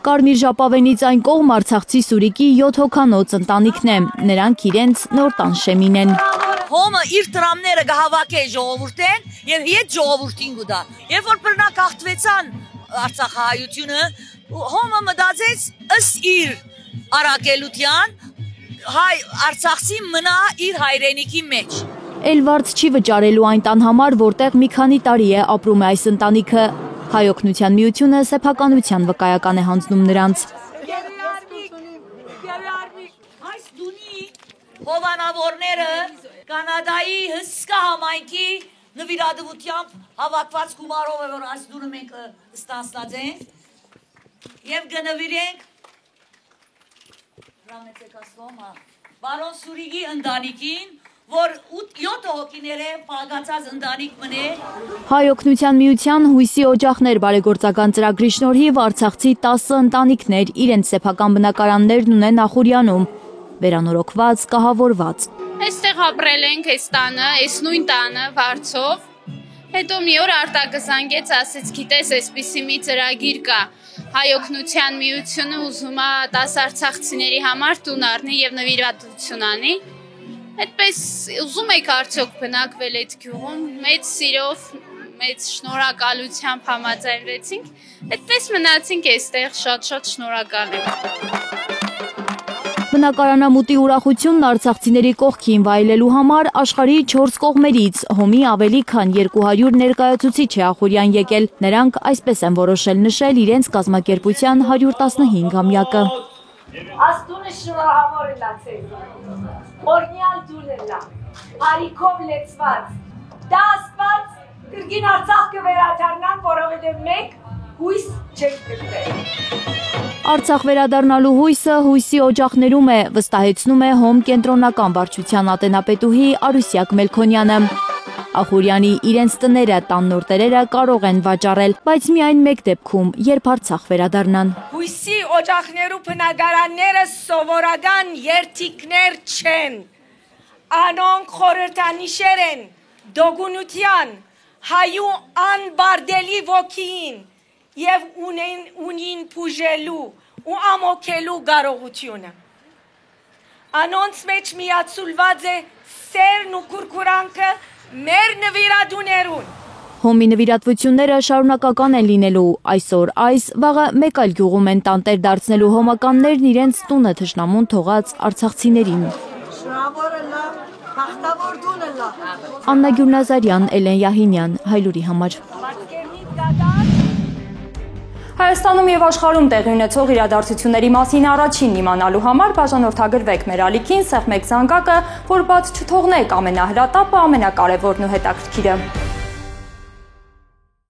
Կարմիր ժապավենից այն կողմ Արցախցի Սուրիկի 7 հոգանոց ընտանիքն է, նրանք իրենց նոր տան շեմին են։ Հոմը իր տրամները կհավաքի ժողովուրդեն և հետ ժողովուրդին գուտա։ Երբ որ բռնակ հաղթվեցան Արցախահայությունը, հոմը մտածեց ըստ իր առաքելության հայ Արցախցի մնա իր հայրենիքի մեջ։ Էլ վարձ չի վճարելու այն տան համար, որտեղ մի քանի տարի է ապրում է այս ընտանիքը։ Հայ օգնության միությունը սեփականության վկայական է հանձնում նրանց։ Այս դունի հովանավորները Կանադայի հսկա համայնքի նվիրատվությամբ հավաքված գումարով է, որ այս դուրը մենք ստանցնած ենք և գնվիրենք Բարոն Սուրիկի ընտանիքին, որ 7 հոգիներ է պաղացած ընտանիք մնե։ Հայ օգնության միության հույսի օջախներ բարեգործական ծրագրի շնորհիվ Արցախցի 10 ընտանիքներ իրենց սեփական բնակարաններն ունեն Նախուրյանում, վերանորոգված, կահավորված։ Այստեղ ապրել ենք այս տանը, այս նույն տանը վարձով, հետո մի օր արտագզանգեց, ասեց գիտես այսպիսի մի ծրագիր կա, Հայ օգնության միությունը ուզում է 10 արցախցիների համար տուն առնի և նվիրատվություն անի, այդպես ուզում եք արդյոք բնակվել այդ գյուղում, մեծ սիրով, մեծ շնորհակալությամբ համաձայնվեցինք, այդպես մնացինք այստեղ, շատ շնորհակալ ենք։ Բնակարանամուտի ուրախությունն արցախցիների կողքին վայելելու համար աշխարհի 4 կողմերից հոմի ավելի քան 200 ներկայացուցիչ է Ախուրյան եկել։ Նրանք այսպես են որոշել նշել իրենց կազմակերպության 115-ամյակը։ Աստունը շնորհավոր է լացել, օրնյալ դուլ է լա, արիքով լեցված, դա ասված կրգին Արցախ կվերադառնան, որովհետև մենք հույս չենք գտել։ Արցախ վերադառնալու հույսը հույսի օջախներում է, վստահեցնում է Հոմ կենտրոնական վարչության ատենապետուհի Արուսյակ Մելքոնյանը։ Ախուրյանի իրենց տները, տան նոր տերերը կարող են վաճառել, բայց միայն մեկ դեպքում, երբ Արցախ վերադառնան։ Հույսի օջախներու բնակարանները սովորական երթիքներ չեն, անոնք խորհրդանիշեր են դոգունության, հայու անբարդելի ոգին և ունին բուժելու ու ամոքելու կարողությունը։ Անոնց մեջ միացուլված է սերն ու կուրկուրանքը մեր նվիրատուներուն։ Հոմի նվիրատվությունները շարունակական են լինելու, այսօր այս, վաղը մեկ այլ գյուղում են տանտեր դարձնելու հոմականներն իրենց տունը թշնամուն թողած արցախցիներին։ Աննա Գյուրնազարյան, Էլեն Յահինյան, Հայլուրի համար։ Հայաստանում և աշխարհում տեղի ունեցող իրադարձությունների մասին առաջին իմանալու համար բաժանորդագրվեք մեր ալիքին, սեղմեք զանգակը, որ բաց չթողնեք ամենահրատապը, ամենակարևորն ու հետաքրքիրը։